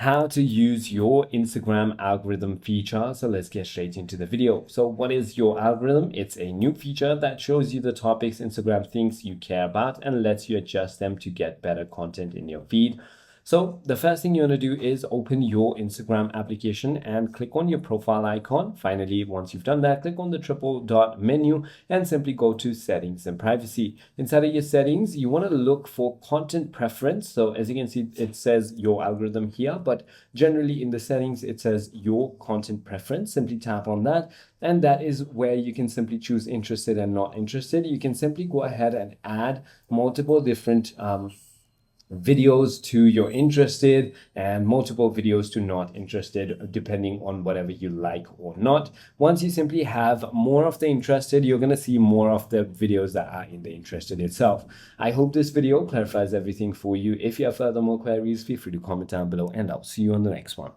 how to use your Instagram algorithm feature. So let's get straight into the video. So what is your algorithm? It's a new feature that shows you the topics Instagram thinks you care about and lets you adjust them to get better content in your feed. So the first thing you want to do is open your Instagram application and click on your profile icon. Finally, once you've done that, click on the triple dot menu and simply go to settings and privacy. Inside of your settings, you want to look for content preference. So as you can see, it says your algorithm here, but generally in the settings, it says your content preference. Simply tap on that. And that is where you can simply choose interested and not interested. You can simply go ahead and add multiple different videos to your interested and multiple videos to not interested, depending on whatever you like or not. Once you simply have more of the interested, you're going to see more of the videos that are in the interested itself. I hope this video clarifies everything for you. If you have further more queries, feel free to comment down below and I'll see you on the next one.